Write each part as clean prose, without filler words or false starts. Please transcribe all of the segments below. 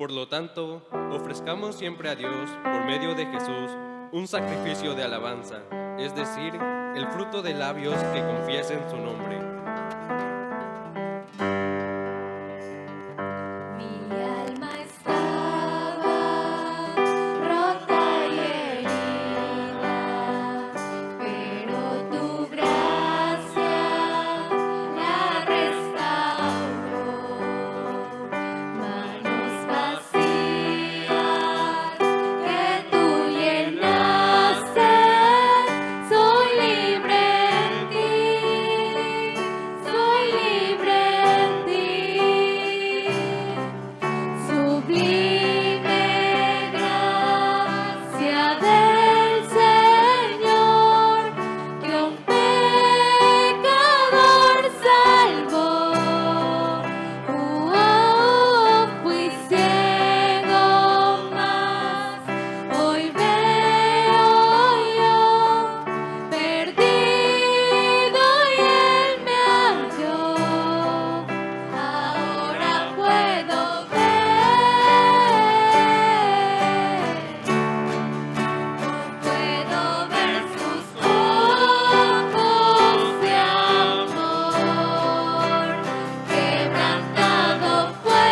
Por lo tanto, ofrezcamos siempre a Dios, por medio de Jesús, un sacrificio de alabanza, es decir, el fruto de labios que confiesen su nombre. Mi alma estaba rota y herida, pero tu gracia la restauró. Manos vacías que tú llenaste, soy libre en ti, soy libre en ti. Sublime gracia del Señor, que un pecador salvó. Fui ciego, mas hoy veo yo, perdido y Él me halló. Ahora puedo ver sus ojos de amor, quebrantado fue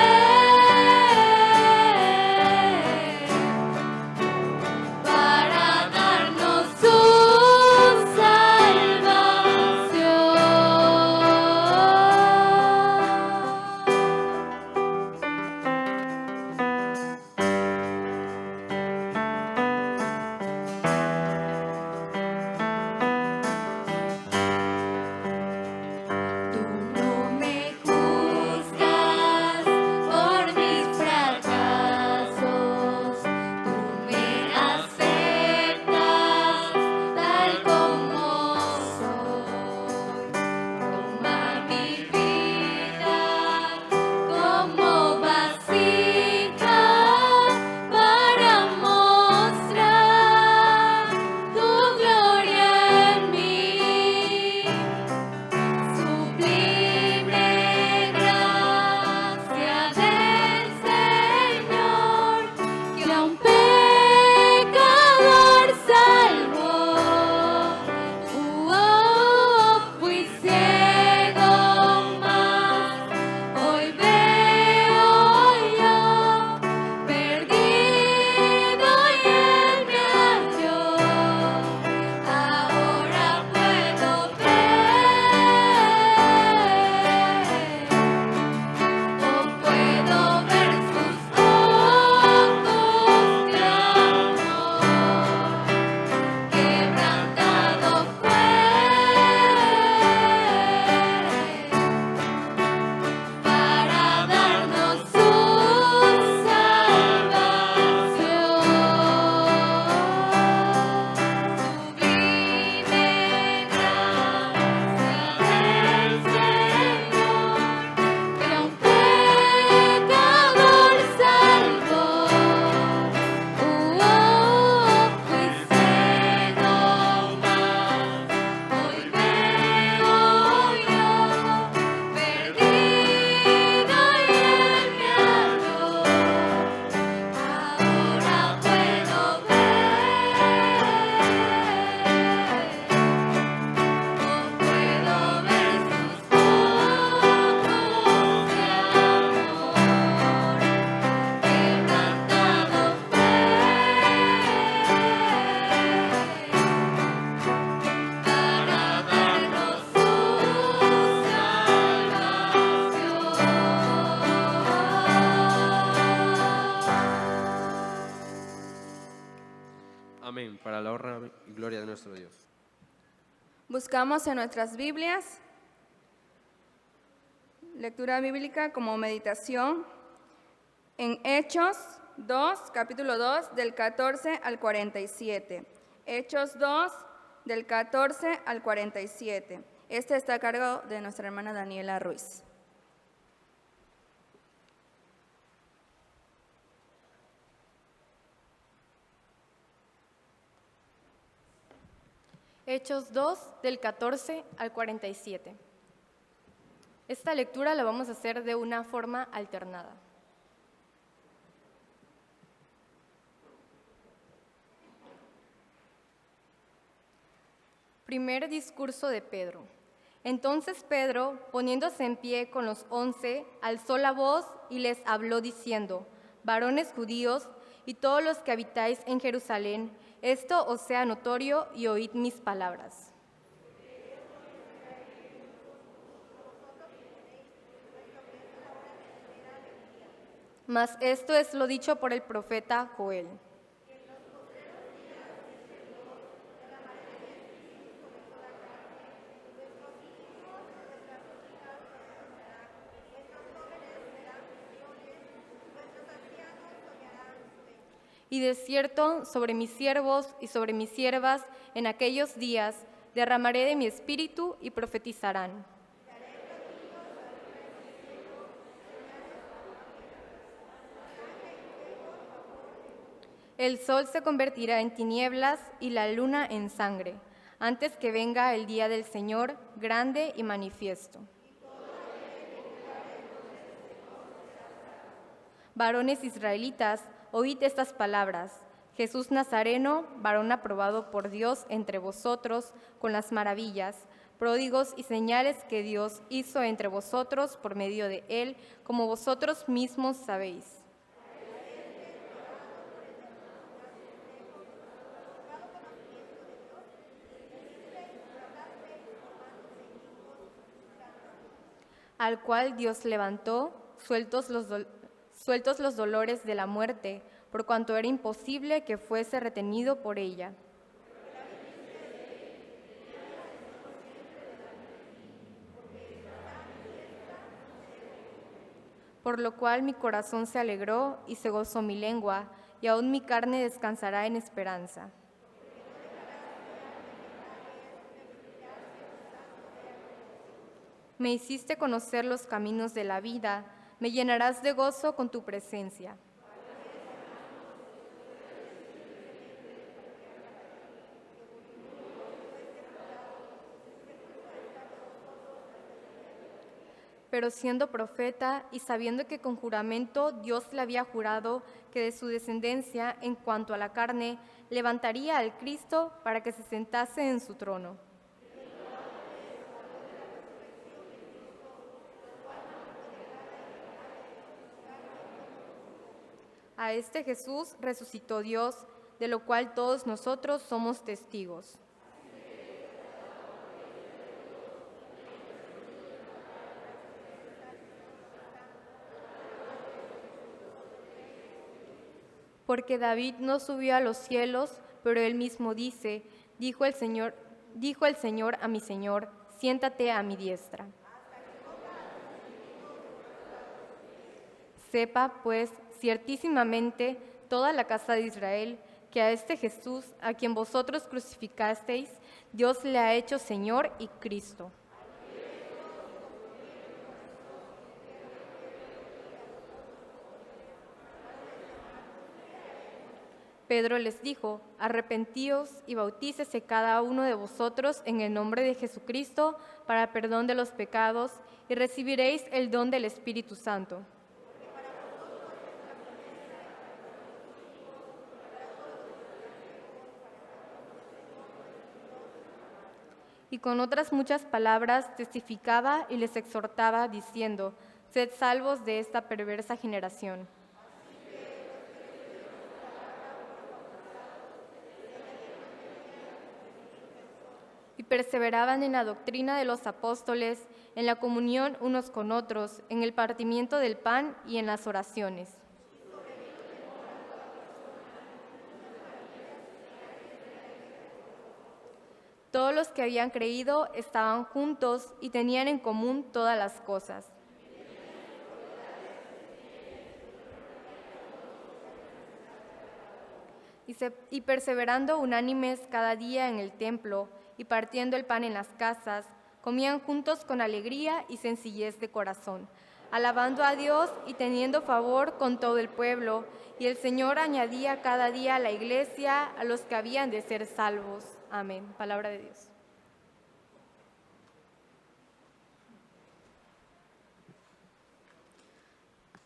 para darnos su Tú no me juzgas por mis fracasos, tú me aceptas tal como soy. Toma mi vida como vasija para mostrar tu gloria en mí. Sublime gracia del Señor, que a un pecador salvó. Fui ciego, mas hoy veo yo, perdido y Él me halló. Ahora puedo ver sus ojos de amor, quebrantado fue para darnos su salvación. Sublime gracia del Señor, que a un pecador salvó. Fui ciego, mas hoy veo yo, perdido y Él me halló. Ahora puedo ver sus ojos de amor, quebrantado fue para darnos su salvación. Amén, para la honra y gloria de nuestro Dios. Buscamos en nuestras Biblias lectura bíblica como meditación en Hechos 2, capítulo 2, del 14 al 47. Hechos 2, del 14 al 47. Este está a cargo de nuestra hermana Daniela Ruiz. Hechos 2, del 14 al 47. Esta lectura la vamos a hacer de una forma alternada. Primer discurso de Pedro. Entonces Pedro, poniéndose en pie con los 11, alzó la voz y les habló diciendo: varones judíos y todos los que habitáis en Jerusalén, esto os sea notorio y oíd mis palabras. Mas esto es lo dicho por el profeta Joel. Y de cierto, sobre mis siervos y sobre mis siervas, en aquellos días, derramaré de mi espíritu y profetizarán. El sol se convertirá en tinieblas y la luna en sangre, antes que venga el día del Señor, grande y manifiesto. Varones israelitas, oíd estas palabras. Jesús Nazareno, varón aprobado por Dios entre vosotros con las maravillas, pródigos y señales que Dios hizo entre vosotros por medio de él, como vosotros mismos sabéis. Al cual Dios levantó, sueltos los dolores de la muerte, por cuanto era imposible que fuese retenido por ella. Por lo cual mi corazón se alegró y se gozó mi lengua, y aún mi carne descansará en esperanza. Me hiciste conocer los caminos de la vida, me llenarás de gozo con tu presencia. Pero siendo profeta y sabiendo que con juramento Dios le había jurado que de su descendencia, en cuanto a la carne, levantaría al Cristo para que se sentase en su trono. A este Jesús resucitó Dios, de lo cual todos nosotros somos testigos. Porque David no subió a los cielos, pero él mismo dice, dijo el Señor a mi Señor, siéntate a mi diestra. Sepa, pues, ciertísimamente toda la casa de Israel, que a este Jesús, a quien vosotros crucificasteis, Dios le ha hecho Señor y Cristo. Pedro les dijo, arrepentíos y bautícese cada uno de vosotros en el nombre de Jesucristo para perdón de los pecados y recibiréis el don del Espíritu Santo. Y con otras muchas palabras testificaba y les exhortaba, diciendo, sed salvos de esta perversa generación. Y perseveraban en la doctrina de los apóstoles, en la comunión unos con otros, en el partimiento del pan y en las oraciones. Todos los que habían creído estaban juntos y tenían en común todas las cosas. Y perseverando unánimes cada día en el templo y partiendo el pan en las casas, comían juntos con alegría y sencillez de corazón, alabando a Dios y teniendo favor con todo el pueblo, y el Señor añadía cada día a la iglesia a los que habían de ser salvos. Amén. Palabra de Dios.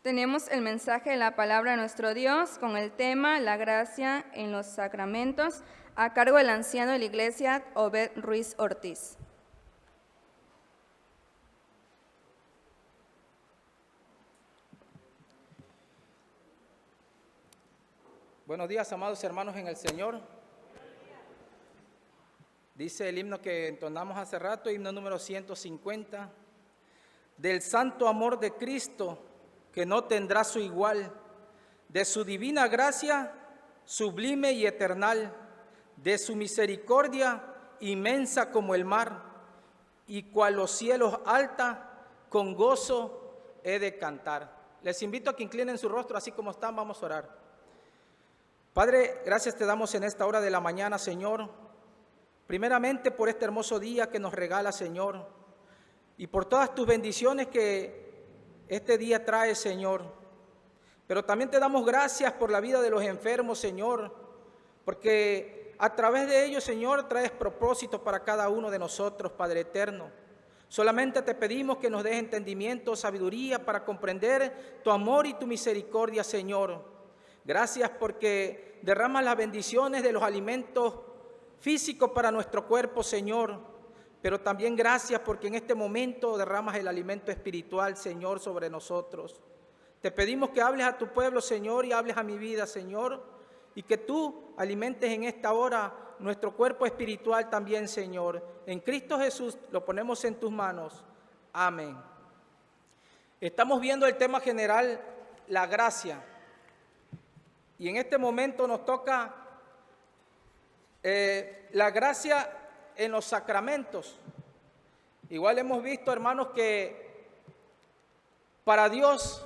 Tenemos el mensaje de la palabra de nuestro Dios con el tema La gracia en los sacramentos. a cargo del anciano de la iglesia, Obed Ruiz Ortiz. Buenos días, amados hermanos en el Señor. Dice el himno que entonamos hace rato, himno número 150. Del santo amor de Cristo, que no tendrá su igual, de su divina gracia, sublime y eternal, de su misericordia, inmensa como el mar, y cual los cielos alta, con gozo he de cantar. Les invito a que inclinen su rostro, así como están, vamos a orar. Padre, gracias te damos en esta hora de la mañana, Señor, primeramente por este hermoso día que nos regala, Señor, y por todas tus bendiciones que este día trae, Señor. Pero también te damos gracias por la vida de los enfermos, Señor, porque a través de ellos, Señor, traes propósitos para cada uno de nosotros, Padre eterno. Solamente te pedimos que nos des entendimiento, sabiduría para comprender tu amor y tu misericordia, Señor. Gracias porque derramas las bendiciones de los alimentos físicos para nuestro cuerpo, Señor. Pero también gracias porque en este momento derramas el alimento espiritual, Señor, sobre nosotros. Te pedimos que hables a tu pueblo, Señor, y hables a mi vida, Señor. Y que tú alimentes en esta hora nuestro cuerpo espiritual también, Señor. En Cristo Jesús lo ponemos en tus manos. Amén. Estamos viendo el tema general, la gracia. Y en este momento nos toca la gracia en los sacramentos. Igual hemos visto, hermanos, que para Dios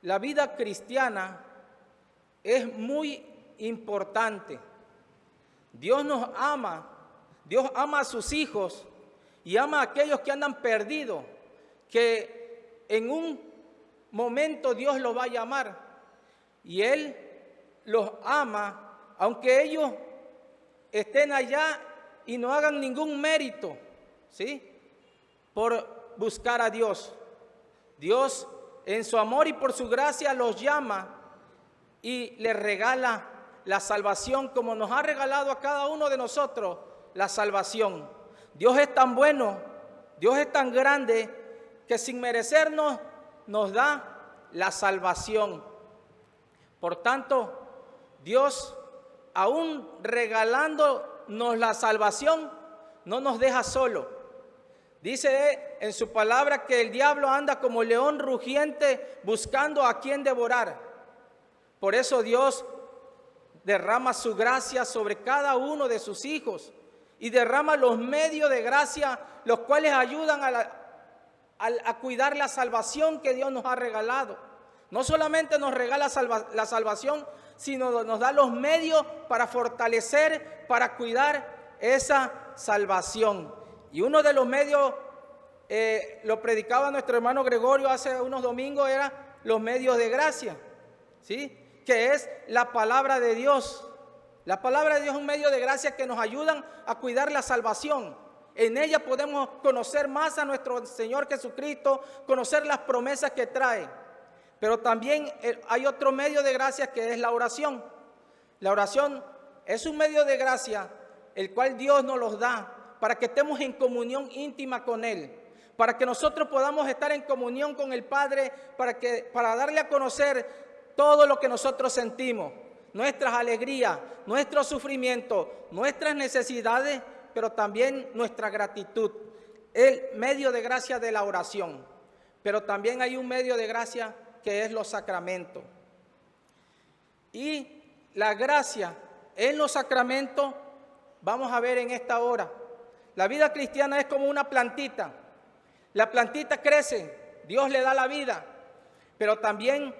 la vida cristiana es muy importante. Dios nos ama, Dios ama a sus hijos y ama a aquellos que andan perdidos, que en un momento Dios los va a llamar y Él los ama, aunque ellos estén allá y no hagan ningún mérito, ¿sí?, por buscar a Dios. Dios en su amor y por su gracia los llama y les regala la salvación, como nos ha regalado a cada uno de nosotros la salvación. Dios es tan bueno, Dios es tan grande, que sin merecernos nos da la salvación. Por tanto, Dios, aún regalándonos la salvación, no nos deja solo. Dice en su palabra que el diablo anda como león rugiente buscando a quien devorar. Por eso Dios derrama su gracia sobre cada uno de sus hijos y derrama los medios de gracia, los cuales ayudan a cuidar la salvación que Dios nos ha regalado. No solamente nos regala la salvación, sino nos da los medios para fortalecer, para cuidar esa salvación. Y uno de los medios, lo predicaba nuestro hermano Gregorio hace unos domingos, era los medios de gracia, ¿sí?, que es la palabra de Dios. La palabra de Dios es un medio de gracia que nos ayudan a cuidar la salvación. En ella podemos conocer más a nuestro Señor Jesucristo, conocer las promesas que trae. Pero también hay otro medio de gracia que es la oración. La oración es un medio de gracia el cual Dios nos los da para que estemos en comunión íntima con Él, para que nosotros podamos estar en comunión con el Padre, para darle a conocer todo lo que nosotros sentimos, nuestras alegrías, nuestros sufrimientos, nuestras necesidades, pero también nuestra gratitud. El medio de gracia de la oración. Pero también hay un medio de gracia que es los sacramentos. Y la gracia en los sacramentos, vamos a ver en esta hora. La vida cristiana es como una plantita. La plantita crece, Dios le da la vida, pero también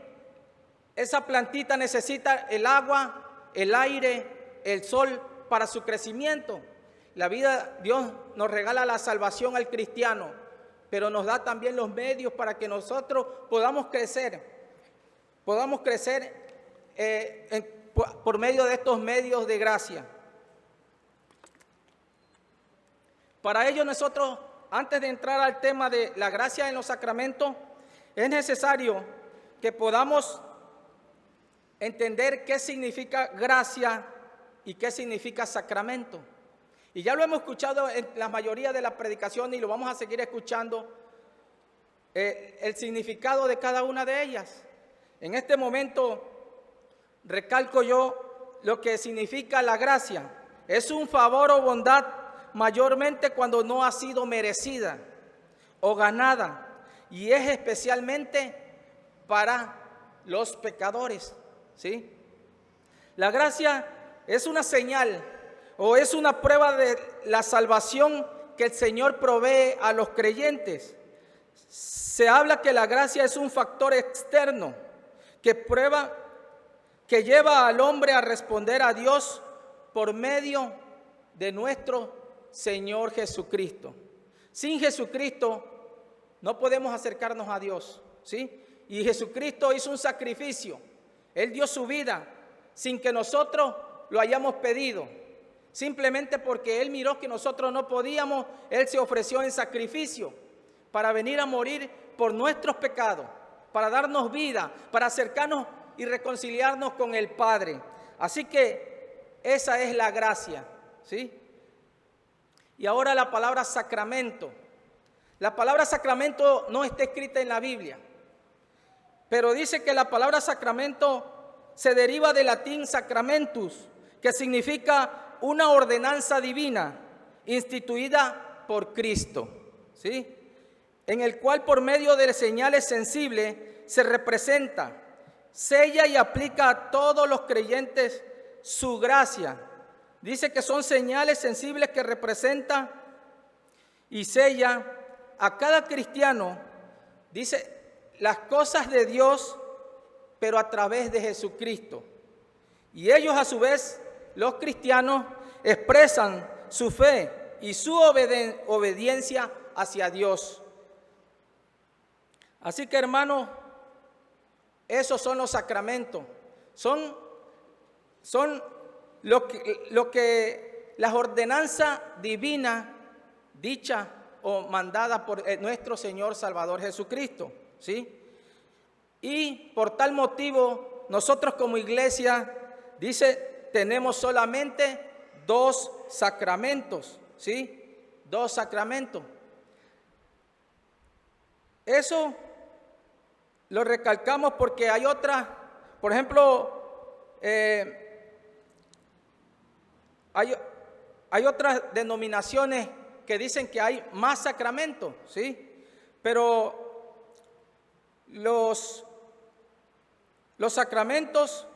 esa plantita necesita el agua, el aire, el sol para su crecimiento. La vida, Dios nos regala la salvación al cristiano, pero nos da también los medios para que nosotros podamos crecer por medio de estos medios de gracia. Para ello nosotros, antes de entrar al tema de la gracia en los sacramentos, es necesario que podamos entender qué significa gracia y qué significa sacramento. Y ya lo hemos escuchado en la mayoría de las predicaciones y lo vamos a seguir escuchando, el significado de cada una de ellas. En este momento recalco yo lo que significa la gracia. Es un favor o bondad mayormente cuando no ha sido merecida o ganada, y es especialmente para los pecadores, ¿sí? La gracia es una señal o es una prueba de la salvación que el Señor provee a los creyentes. Se habla que la gracia es un factor externo que lleva al hombre a responder a Dios por medio de nuestro Señor Jesucristo. Sin Jesucristo no podemos acercarnos a Dios, ¿sí? Y Jesucristo hizo un sacrificio. Él dio su vida sin que nosotros lo hayamos pedido. Simplemente porque Él miró que nosotros no podíamos, Él se ofreció en sacrificio para venir a morir por nuestros pecados, para darnos vida, para acercarnos y reconciliarnos con el Padre. Así que esa es la gracia, ¿sí? Y ahora la palabra sacramento. La palabra sacramento no está escrita en la Biblia, pero dice que la palabra sacramento se deriva del latín sacramentus, que significa una ordenanza divina instituida por Cristo, ¿sí? En el cual por medio de señales sensibles se representa, sella y aplica a todos los creyentes su gracia. Dice que son señales sensibles que representan y sella a cada cristiano, dice, las cosas de Dios, pero a través de Jesucristo. Y ellos a su vez, los cristianos, expresan su fe y su obediencia hacia Dios. Así que, hermanos, esos son los sacramentos. Son lo que las ordenanzas divinas dichas o mandadas por nuestro Señor Salvador Jesucristo, ¿sí? Y por tal motivo, nosotros como iglesia, dice, tenemos solamente 2 sacramentos, ¿sí? 2 sacramentos. Eso lo recalcamos porque hay otras, por ejemplo, hay otras denominaciones que dicen que hay más sacramentos, ¿sí? Pero los sacramentos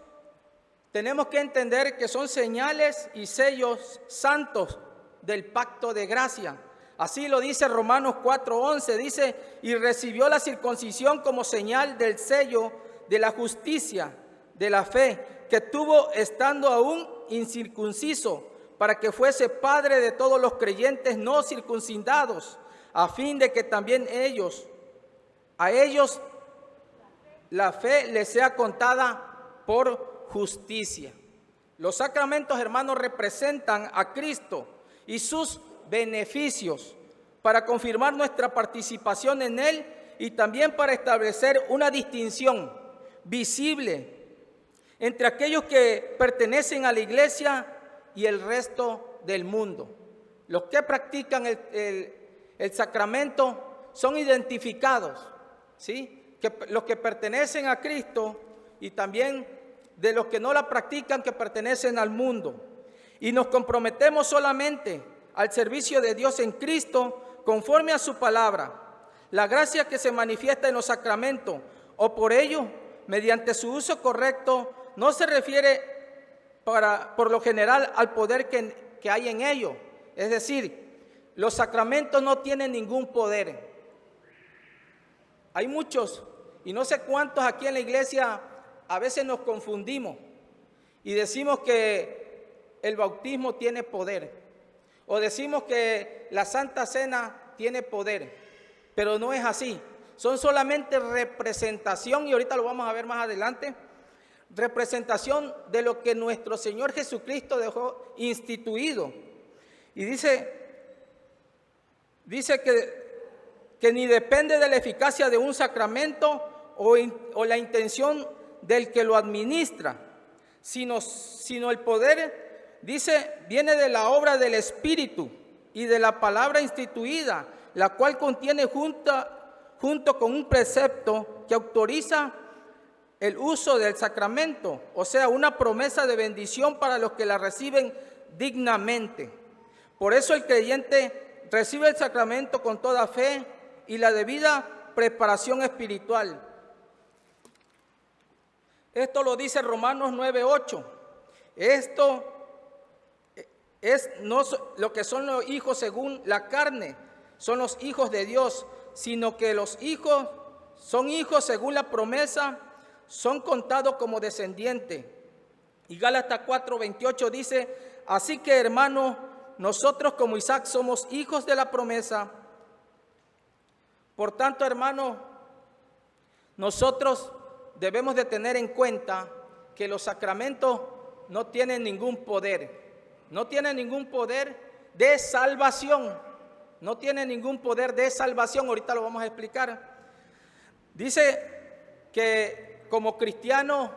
tenemos que entender que son señales y sellos santos del pacto de gracia. Así lo dice Romanos 4:11, dice, y recibió la circuncisión como señal del sello de la justicia, de la fe, que tuvo estando aún incircunciso, para que fuese padre de todos los creyentes no circuncidados, a fin de que también a ellos la fe les sea contada por justicia. Los sacramentos, hermanos, representan a Cristo y sus beneficios para confirmar nuestra participación en Él y también para establecer una distinción visible entre aquellos que pertenecen a la iglesia y el resto del mundo. Los que practican el sacramento son identificados, ¿sí? Los que pertenecen a Cristo y también de los que no la practican, que pertenecen al mundo. Y nos comprometemos solamente al servicio de Dios en Cristo conforme a su palabra. La gracia que se manifiesta en los sacramentos o por ello, mediante su uso correcto, no se refiere por lo general al poder que hay en ellos. Es decir, los sacramentos no tienen ningún poder. Hay muchos y no sé cuántos aquí en la iglesia a veces nos confundimos y decimos que el bautismo tiene poder o decimos que la Santa Cena tiene poder, pero no es así. Son solamente representación, y ahorita lo vamos a ver más adelante, representación de lo que nuestro Señor Jesucristo dejó instituido. Y dice que ni depende de la eficacia de un sacramento o la intención del que lo administra, sino el poder dice, viene de la obra del Espíritu y de la palabra instituida, la cual contiene junto con un precepto que autoriza el uso del sacramento, o sea, una promesa de bendición para los que la reciben dignamente. Por eso el creyente recibe el sacramento con toda fe y la debida preparación espiritual. Esto lo dice Romanos 9:8. Esto es no lo que son los hijos según la carne, son los hijos de Dios, sino que los hijos son hijos según la promesa, son contados como descendientes. Y Gálatas 4:28 dice, así que hermanos, nosotros como Isaac somos hijos de la promesa. Por tanto, hermanos, nosotros debemos de tener en cuenta que los sacramentos no tienen ningún poder. No tienen ningún poder de salvación. No tienen ningún poder de salvación. Ahorita lo vamos a explicar. Dice que como cristianos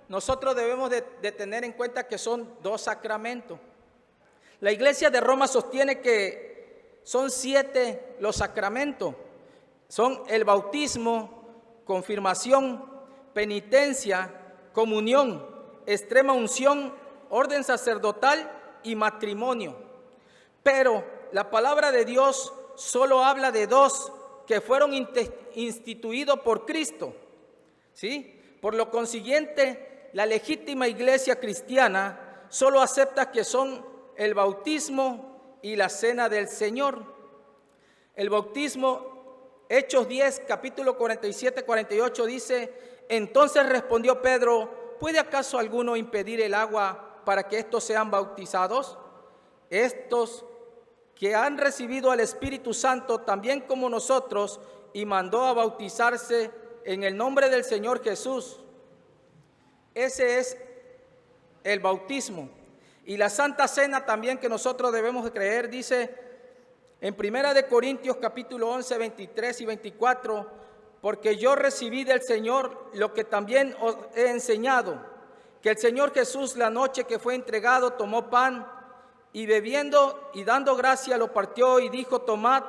nosotros debemos de tener en cuenta que son 2 sacramentos. La Iglesia de Roma sostiene que son 7 los sacramentos. Son el bautismo, confirmación, penitencia, comunión, extrema unción, orden sacerdotal y matrimonio. Pero la palabra de Dios solo habla de 2 que fueron instituidos por Cristo, ¿sí? Por lo consiguiente, la legítima iglesia cristiana solo acepta que son el bautismo y la cena del Señor. El bautismo, Hechos 10, capítulo 47-48 dice, entonces respondió Pedro, ¿puede acaso alguno impedir el agua para que estos sean bautizados? Estos que han recibido al Espíritu Santo también como nosotros, y mandó a bautizarse en el nombre del Señor Jesús. Ese es el bautismo. Y la Santa Cena también que nosotros debemos de creer, dice en 1 de Corintios capítulo 11, 23 y 24, porque yo recibí del Señor lo que también os he enseñado, que el Señor Jesús la noche que fue entregado tomó pan y bebiendo y dando gracia lo partió y dijo, tomad,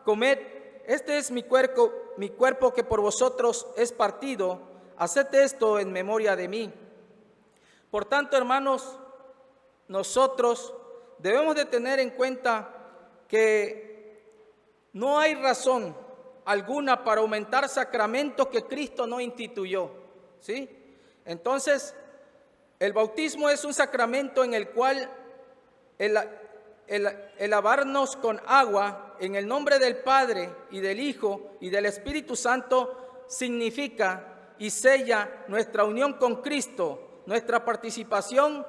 comed, este es mi cuerpo que por vosotros es partido, haced esto en memoria de mí. Por tanto, hermanos, nosotros debemos de tener en cuenta que no hay razón alguna para aumentar sacramentos que Cristo no instituyó, ¿sí? Entonces, el bautismo es un sacramento en el cual el lavarnos con agua en el nombre del Padre y del Hijo y del Espíritu Santo significa y sella nuestra unión con Cristo, nuestra participación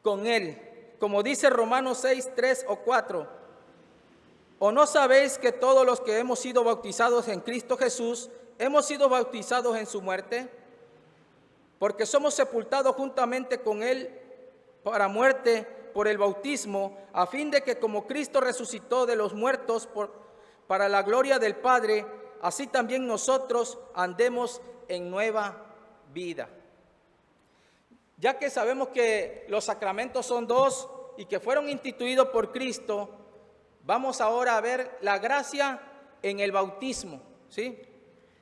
con Él. Como dice Romanos 6, 3 o 4, ¿o no sabéis que todos los que hemos sido bautizados en Cristo Jesús, hemos sido bautizados en su muerte? Porque somos sepultados juntamente con Él para muerte por el bautismo, a fin de que como Cristo resucitó de los muertos para la gloria del Padre, así también nosotros andemos en nueva vida. Ya que sabemos que los sacramentos son 2 y que fueron instituidos por Cristo, vamos ahora a ver la gracia en el bautismo, ¿sí?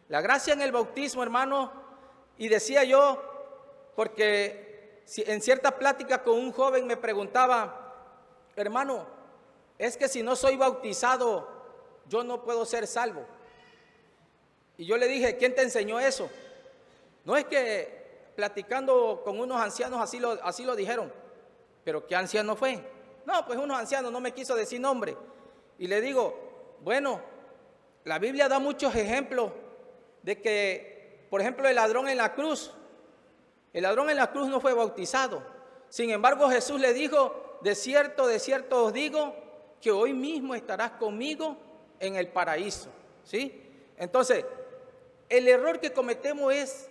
La gracia en el bautismo, hermano, y decía yo, porque en cierta plática con un joven me preguntaba, hermano, es que si no soy bautizado, yo no puedo ser salvo. Y yo le dije, ¿quién te enseñó eso? No es que platicando con unos ancianos así lo dijeron, pero ¿qué anciano fue? No, pues unos ancianos, no me quiso decir nombre. Y le digo, bueno, la Biblia da muchos ejemplos de que, por ejemplo, el ladrón en la cruz no fue bautizado. Sin embargo, Jesús le dijo, de cierto os digo, que hoy mismo estarás conmigo en el paraíso, ¿sí? Entonces, el error que cometemos es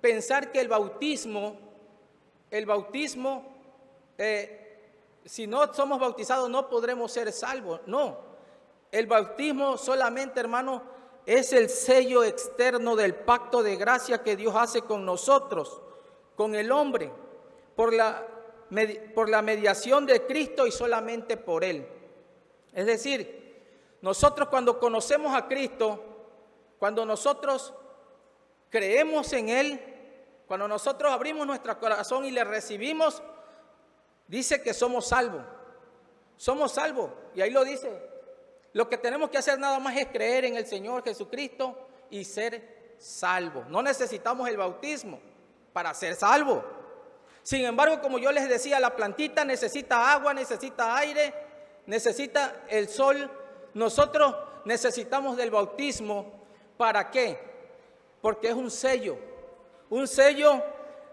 pensar que el bautismo, si no somos bautizados no podremos ser salvos. No, el bautismo solamente, hermano, es el sello externo del pacto de gracia que Dios hace con nosotros, con el hombre, por por la mediación de Cristo y solamente por Él. Es decir, nosotros cuando conocemos a Cristo, cuando nosotros creemos en Él, cuando nosotros abrimos nuestro corazón y le recibimos, dice que somos salvos. Somos salvos. Y ahí lo dice. Lo que tenemos que hacer nada más es creer en el Señor Jesucristo y ser salvos. No necesitamos el bautismo para ser salvos. Sin embargo, como yo les decía, la plantita necesita agua, necesita aire, necesita el sol. Nosotros necesitamos del bautismo. ¿Para qué? Porque es un sello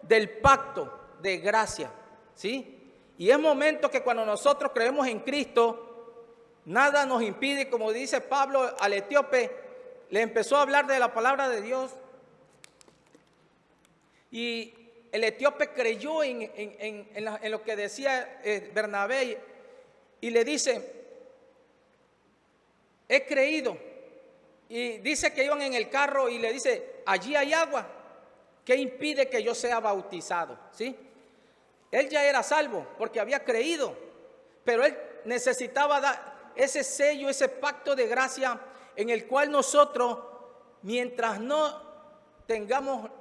del pacto de gracia, ¿sí? Y es momento que cuando nosotros creemos en Cristo, nada nos impide, como dice Pablo al etíope, le empezó a hablar de la palabra de Dios y el etíope creyó en lo que decía Bernabé y le dice, he creído. Y dice que iban en el carro y le dice, allí hay agua, ¿qué impide que yo sea bautizado? ¿Sí? Él ya era salvo porque había creído, pero él necesitaba dar ese sello, ese pacto de gracia en el cual nosotros, mientras no tengamos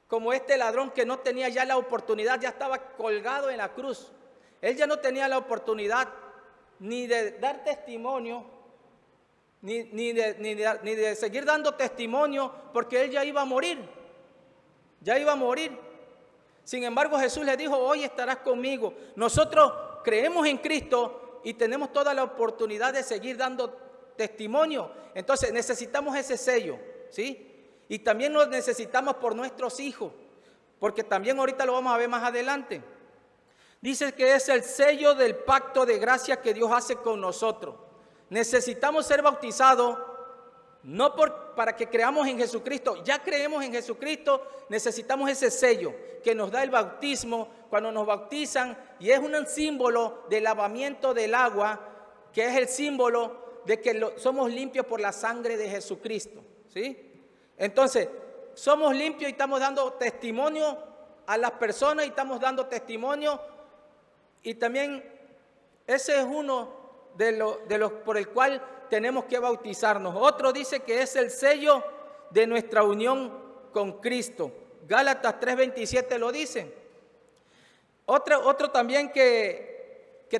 como este ladrón que no tenía ya la oportunidad, ya estaba colgado en la cruz, él ya no tenía la oportunidad ni de dar testimonio, ni de seguir dando testimonio, porque él ya iba a morir, Sin embargo, Jesús le dijo, hoy estarás conmigo. Nosotros creemos en Cristo y tenemos toda la oportunidad de seguir dando testimonio. Entonces necesitamos ese sello, ¿sí? Y también lo necesitamos por nuestros hijos, porque también ahorita lo vamos a ver más adelante. Dice que es el sello del pacto de gracia que Dios hace con nosotros. Necesitamos ser bautizados, no para que creamos en Jesucristo. Ya creemos en Jesucristo, necesitamos ese sello que nos da el bautismo cuando nos bautizan, y es un símbolo del lavamiento del agua, que es el símbolo de que somos limpios por la sangre de Jesucristo, ¿sí? Entonces, somos limpios y estamos dando testimonio a las personas y estamos dando testimonio, y también ese es uno de los por el cual tenemos que bautizarnos. Otro dice que es el sello de nuestra unión con Cristo. Gálatas 3:27 lo dice. Otro también que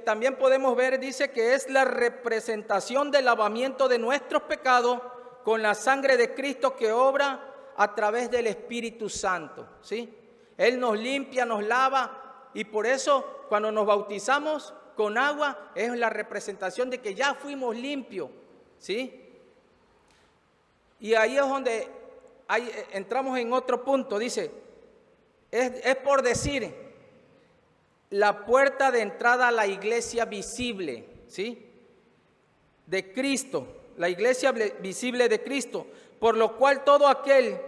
también podemos ver, dice que es la representación del lavamiento de nuestros pecados con la sangre de Cristo que obra a través del Espíritu Santo, ¿sí? Él nos limpia, nos lava, y por eso cuando nos bautizamos con agua es la representación de que ya fuimos limpios, ¿sí? Y ahí es donde entramos en otro punto. Dice, es por decir, la puerta de entrada a la iglesia visible, ¿sí? De Cristo, la iglesia visible de Cristo, por lo cual todo aquel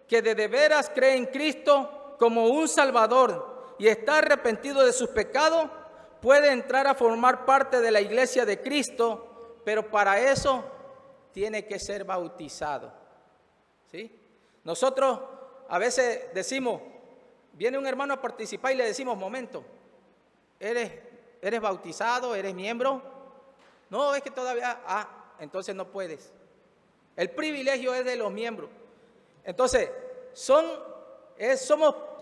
que de veras cree en Cristo como un Salvador y está arrepentido de sus pecados, puede entrar a formar parte de la iglesia de Cristo, pero para eso tiene que ser bautizado, ¿sí? Nosotros a veces decimos, viene un hermano a participar y le decimos, momento, ¿eres bautizado? ¿Eres miembro? No, es que todavía, entonces no puedes. El privilegio es de los miembros. Entonces,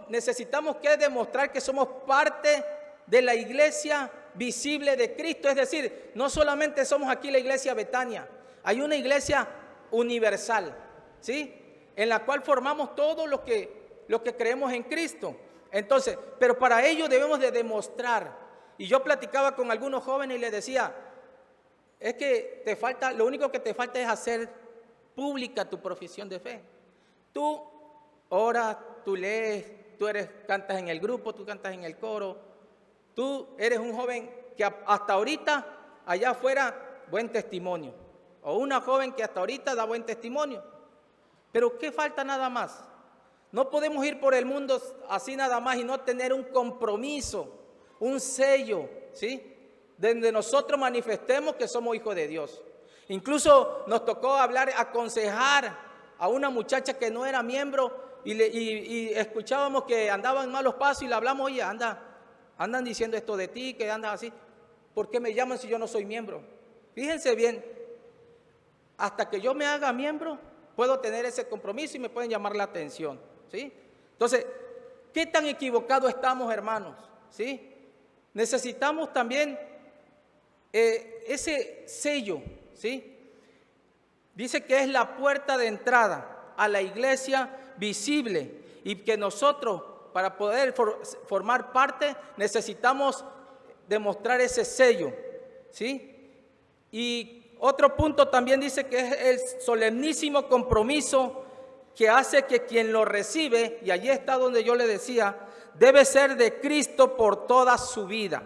necesitamos que demostrar que somos parte de la iglesia visible de Cristo. Es decir, no solamente somos aquí la iglesia Betania, hay una iglesia universal, ¿sí? En la cual formamos todos los que creemos en Cristo. Entonces, pero para ello debemos de demostrar. Y yo platicaba con algunos jóvenes y les decía, es que lo único que te falta es hacer pública tu profesión de fe. Tú oras, tú lees, cantas en el grupo, tú cantas en el coro. Tú eres un joven que hasta ahorita, allá afuera, buen testimonio. O una joven que hasta ahorita da buen testimonio. Pero ¿qué falta nada más? No podemos ir por el mundo así nada más y no tener un compromiso, un sello, ¿sí? Donde nosotros manifestemos que somos hijos de Dios. Incluso nos tocó aconsejar a una muchacha que no era miembro y escuchábamos que andaba en malos pasos y le hablamos, oye, anda, Andan diciendo esto de ti, que andas así. ¿Por qué me llaman si yo no soy miembro? Fíjense bien, hasta que yo me haga miembro, puedo tener ese compromiso y me pueden llamar la atención, ¿sí? Entonces, ¿qué tan equivocados estamos, hermanos? ¿Sí? Necesitamos también ese sello, ¿sí? Dice que es la puerta de entrada a la iglesia visible y que nosotros, para poder formar parte, necesitamos demostrar ese sello, ¿sí? Y otro punto también dice que es el solemnísimo compromiso que hace que quien lo recibe, y allí está donde yo le decía, debe ser de Cristo por toda su vida.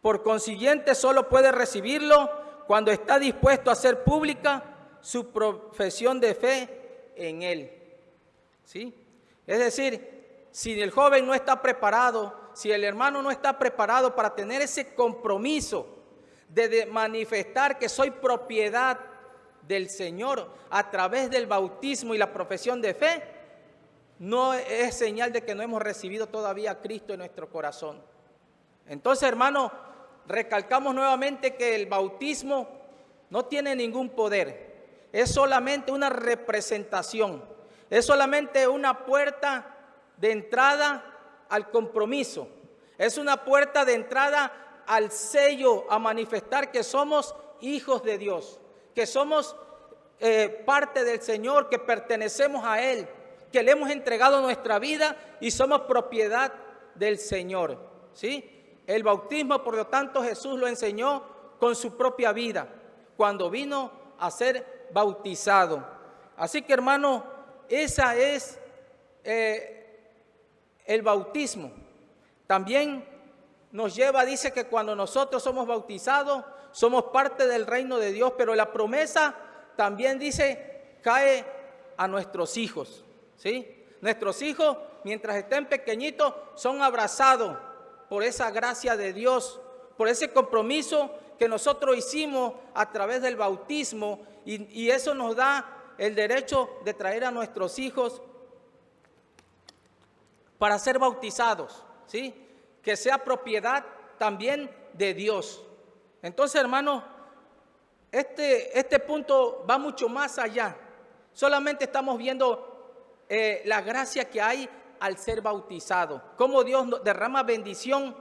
Por consiguiente, solo puede recibirlo cuando está dispuesto a hacer pública su profesión de fe en Él, ¿sí? Es decir, si el joven no está preparado, si el hermano no está preparado para tener ese compromiso de manifestar que soy propiedad del Señor a través del bautismo y la profesión de fe, no es señal de que no hemos recibido todavía a Cristo en nuestro corazón. Entonces, hermano, recalcamos nuevamente que el bautismo no tiene ningún poder, es solamente una representación, es solamente una puerta de entrada al compromiso, es una puerta de entrada al sello, a manifestar que somos hijos de Dios, que somos parte del Señor, que pertenecemos a Él, que le hemos entregado nuestra vida y somos propiedad del Señor, ¿sí? El bautismo, por lo tanto, Jesús lo enseñó con su propia vida, cuando vino a ser bautizado. Así que, hermano, esa es el bautismo. También nos lleva, dice que cuando nosotros somos bautizados, somos parte del reino de Dios, pero la promesa también dice, cae a nuestros hijos, ¿sí? Nuestros hijos, mientras estén pequeñitos, son abrazados por esa gracia de Dios, por ese compromiso que nosotros hicimos a través del bautismo, y eso nos da el derecho de traer a nuestros hijos para ser bautizados, ¿sí? Que sea propiedad también de Dios. Entonces, hermano, este punto va mucho más allá. Solamente estamos viendo la gracia que hay al ser bautizado, cómo Dios derrama bendición,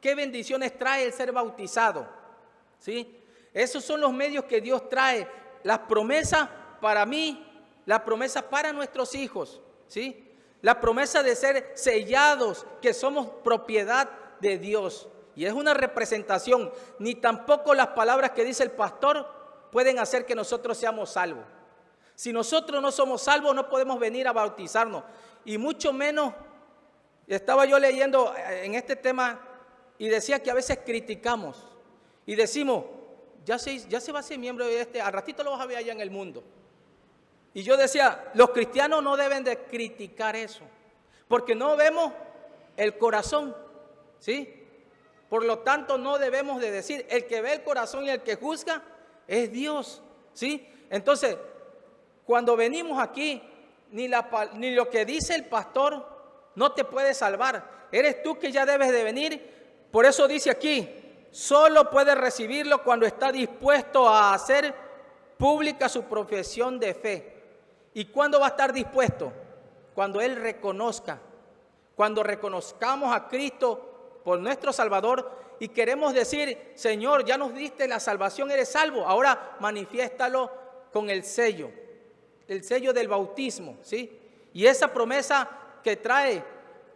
qué bendiciones trae el ser bautizado, ¿sí? Esos son los medios que Dios trae, las promesas para mí, la promesa para nuestros hijos, ¿sí? La promesa de ser sellados, que somos propiedad de Dios. Y es una representación. Ni tampoco las palabras que dice el pastor pueden hacer que nosotros seamos salvos. Si nosotros no somos salvos, no podemos venir a bautizarnos. Y mucho menos, estaba yo leyendo en este tema y decía que a veces criticamos y decimos, ya se va a ser miembro de al ratito lo vas a ver allá en el mundo. Y yo decía, los cristianos no deben de criticar eso, porque no vemos el corazón, ¿sí? Por lo tanto, no debemos de decir, el que ve el corazón y el que juzga es Dios, ¿sí? Entonces, cuando venimos aquí, ni lo que dice el pastor no te puede salvar. Eres tú que ya debes de venir. Por eso dice aquí, solo puede recibirlo cuando está dispuesto a hacer pública su profesión de fe. ¿Y cuándo va a estar dispuesto? Cuando Él reconozca, cuando reconozcamos a Cristo por nuestro Salvador y queremos decir, Señor, ya nos diste la salvación, eres salvo, ahora manifiéstalo con el sello del bautismo, ¿sí? Y esa promesa que trae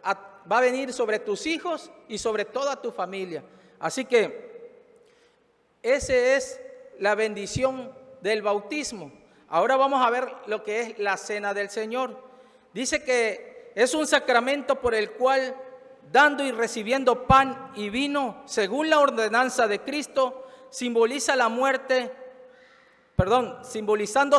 va a venir sobre tus hijos y sobre toda tu familia. Así que esa es la bendición del bautismo. Ahora vamos a ver lo que es la cena del Señor. Dice que es un sacramento por el cual, dando y recibiendo pan y vino, según la ordenanza de Cristo, simbolizando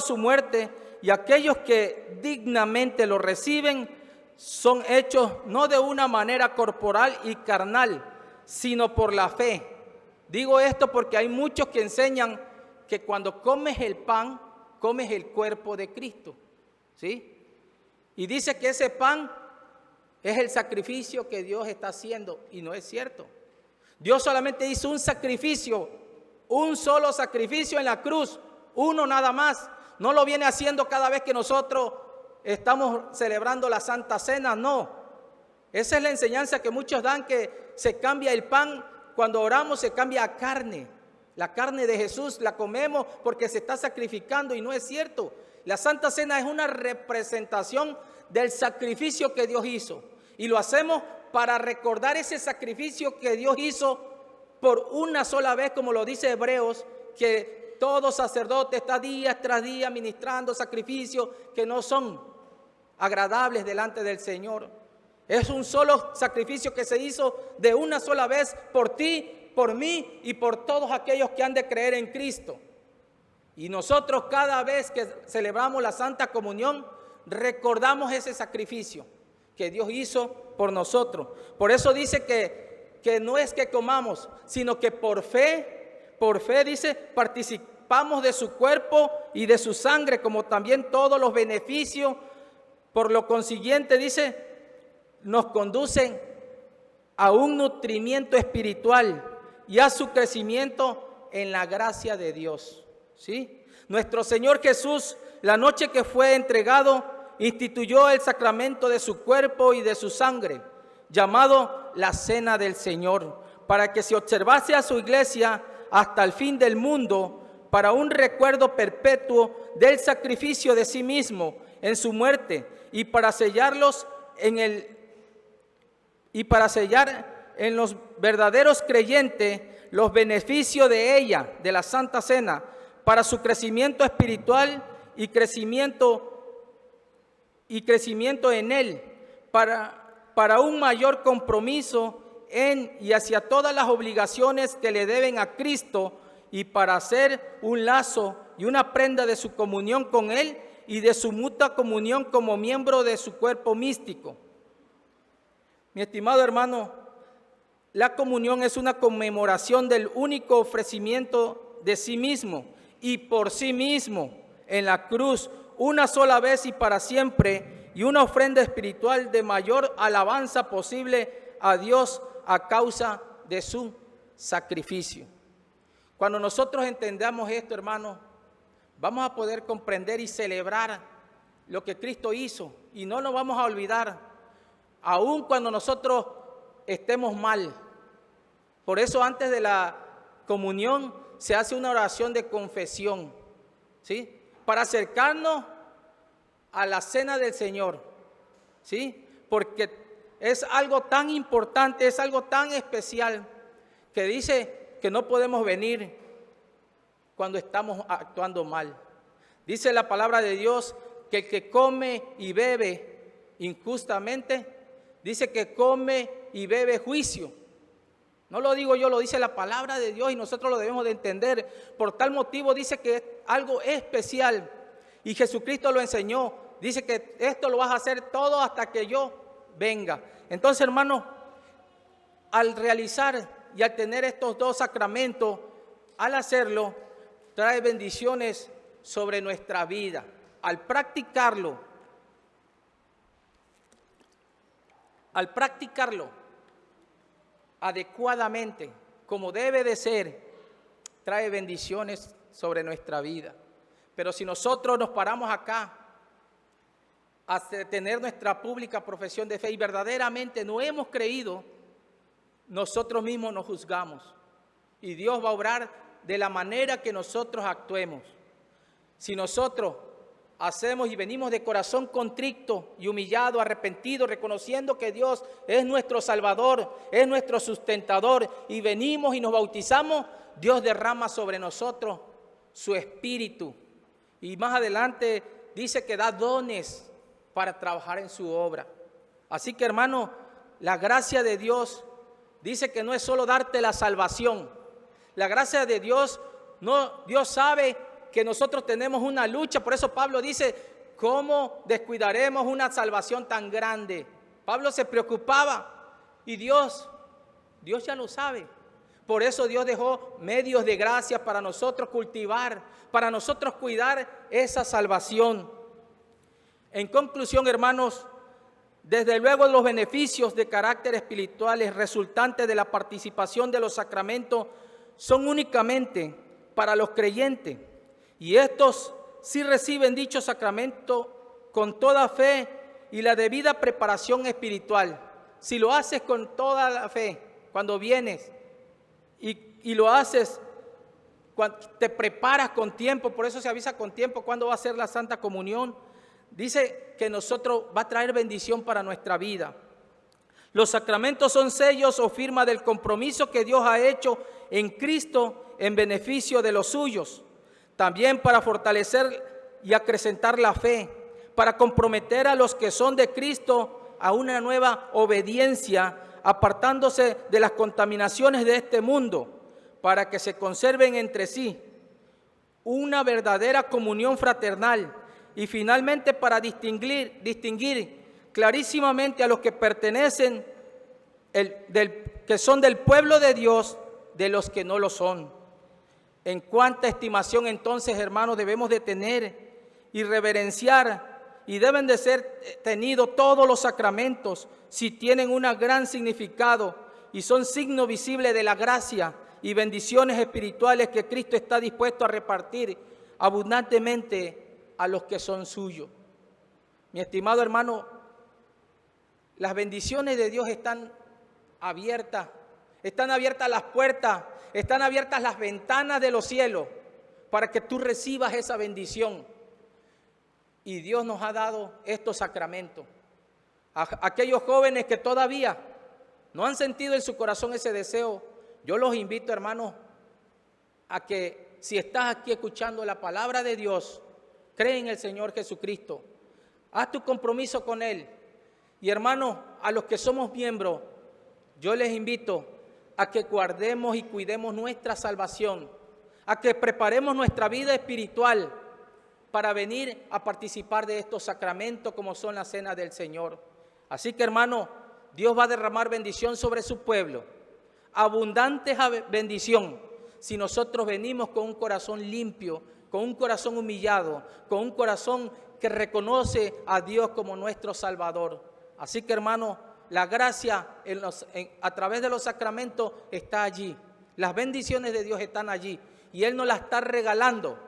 su muerte, y aquellos que dignamente lo reciben son hechos no de una manera corporal y carnal, sino por la fe. Digo esto porque hay muchos que enseñan que cuando comes el pan, comes el cuerpo de Cristo, ¿sí? Y dice que ese pan es el sacrificio que Dios está haciendo, y no es cierto. Dios solamente hizo un sacrificio, un solo sacrificio en la cruz, uno nada más. No lo viene haciendo cada vez que nosotros estamos celebrando la Santa Cena, no. Esa es la enseñanza que muchos dan, que se cambia el pan, cuando oramos se cambia a carne. La carne de Jesús la comemos porque se está sacrificando, y no es cierto. La Santa Cena es una representación del sacrificio que Dios hizo, y lo hacemos para recordar ese sacrificio que Dios hizo por una sola vez, como lo dice Hebreos, que todo sacerdote está día tras día ministrando sacrificios que no son agradables delante del Señor. Es un solo sacrificio que se hizo de una sola vez por ti, por mí y por todos aquellos que han de creer en Cristo. Y nosotros, cada vez que celebramos la Santa Comunión, recordamos ese sacrificio que Dios hizo por nosotros. Por eso dice que no es que comamos, sino que por fe dice, participamos de su cuerpo y de su sangre, como también todos los beneficios. Por lo consiguiente, dice, nos conducen a un nutrimiento espiritual y a su crecimiento en la gracia de Dios. ¿Sí? Nuestro Señor Jesús, la noche que fue entregado, instituyó el sacramento de su cuerpo y de su sangre, llamado la Cena del Señor, para que se observase a su iglesia hasta el fin del mundo, para un recuerdo perpetuo del sacrificio de sí mismo en su muerte, y para sellar en los verdaderos creyentes los beneficios de ella, de la Santa Cena, para su crecimiento espiritual y crecimiento en Él, para un mayor compromiso en y hacia todas las obligaciones que le deben a Cristo, y para hacer un lazo y una prenda de su comunión con Él y de su mutua comunión como miembro de su cuerpo místico. Mi estimado hermano, la comunión es una conmemoración del único ofrecimiento de sí mismo y por sí mismo en la cruz, una sola vez y para siempre, y una ofrenda espiritual de mayor alabanza posible a Dios a causa de su sacrificio. Cuando nosotros entendamos esto, hermano, vamos a poder comprender y celebrar lo que Cristo hizo, y no nos vamos a olvidar, aun cuando nosotros estemos mal. Por eso antes de la comunión se hace una oración de confesión, ¿sí? Para acercarnos a la cena del Señor, ¿sí? Porque es algo tan importante, es algo tan especial, que dice que no podemos venir cuando estamos actuando mal. Dice la palabra de Dios que el que come y bebe injustamente, dice que come y bebe juicio. No lo digo yo, lo dice la palabra de Dios, y nosotros lo debemos de entender. Por tal motivo dice que es algo especial, y Jesucristo lo enseñó. Dice que esto lo vas a hacer todo hasta que yo venga. Entonces, hermano, al realizar y al tener estos dos sacramentos, al hacerlo, trae bendiciones sobre nuestra vida. Al practicarlo adecuadamente, como debe de ser, trae bendiciones sobre nuestra vida. Pero si nosotros nos paramos acá a tener nuestra pública profesión de fe y verdaderamente no hemos creído, nosotros mismos nos juzgamos, y Dios va a obrar de la manera que nosotros actuemos. Si nosotros hacemos y venimos de corazón contrito y humillado, arrepentido, reconociendo que Dios es nuestro Salvador, es nuestro sustentador, y venimos y nos bautizamos, Dios derrama sobre nosotros su Espíritu, y más adelante dice que da dones para trabajar en su obra. Así que, hermano, la gracia de Dios dice que no es solo darte la salvación. La gracia de Dios, no, Dios sabe que nosotros tenemos una lucha. Por eso Pablo dice, ¿cómo descuidaremos una salvación tan grande? Pablo se preocupaba, y Dios ya lo sabe. Por eso Dios dejó medios de gracia para nosotros cultivar, para nosotros cuidar esa salvación. En conclusión, hermanos, Desde luego, los beneficios de carácter espirituales resultantes de la participación de los sacramentos son únicamente para los creyentes, y estos sí reciben dicho sacramento con toda fe y la debida preparación espiritual. Si lo haces con toda la fe, cuando vienes y lo haces, cuando te preparas con tiempo, por eso se avisa con tiempo cuándo va a ser la Santa Comunión, dice que nosotros va a traer bendición para nuestra vida. Los sacramentos son sellos o firma del compromiso que Dios ha hecho en Cristo en beneficio de los suyos. También para fortalecer y acrecentar la fe, para comprometer a los que son de Cristo a una nueva obediencia, apartándose de las contaminaciones de este mundo, para que se conserven entre sí una verdadera comunión fraternal, y finalmente para distinguir clarísimamente a los que pertenecen, que son del pueblo de Dios, de los que no lo son. En cuánta estimación entonces, hermanos, debemos de tener y reverenciar, y deben de ser tenidos todos los sacramentos, si tienen un gran significado y son signo visible de la gracia y bendiciones espirituales que Cristo está dispuesto a repartir abundantemente a los que son suyos. Mi estimado hermano, las bendiciones de Dios están abiertas las puertas, están abiertas las ventanas de los cielos para que tú recibas esa bendición. Y Dios nos ha dado estos sacramentos. A aquellos jóvenes que todavía no han sentido en su corazón ese deseo, yo los invito, hermanos, a que si estás aquí escuchando la palabra de Dios, cree en el Señor Jesucristo, haz tu compromiso con Él. Y hermanos, a los que somos miembros, yo les invito a que guardemos y cuidemos nuestra salvación, a que preparemos nuestra vida espiritual para venir a participar de estos sacramentos como son la cena del Señor. Así que, hermano, Dios va a derramar bendición sobre su pueblo, abundante bendición, si nosotros venimos con un corazón limpio, con un corazón humillado, con un corazón que reconoce a Dios como nuestro Salvador. Así que, hermano, la gracia a través de los sacramentos está allí. Las bendiciones de Dios están allí y Él nos las está regalando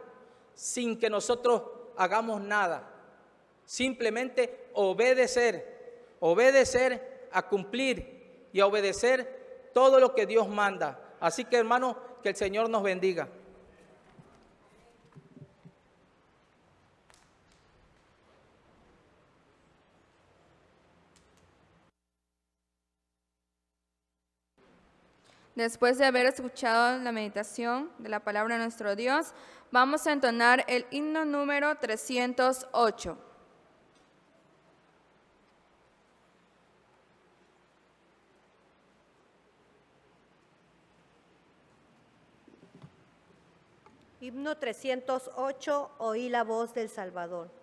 sin que nosotros hagamos nada. Simplemente obedecer a cumplir y a obedecer todo lo que Dios manda. Así que, hermano, que el Señor nos bendiga. Después de haber escuchado la meditación de la palabra de nuestro Dios, vamos a entonar el himno número 308. Himno 308, oí la voz del Salvador.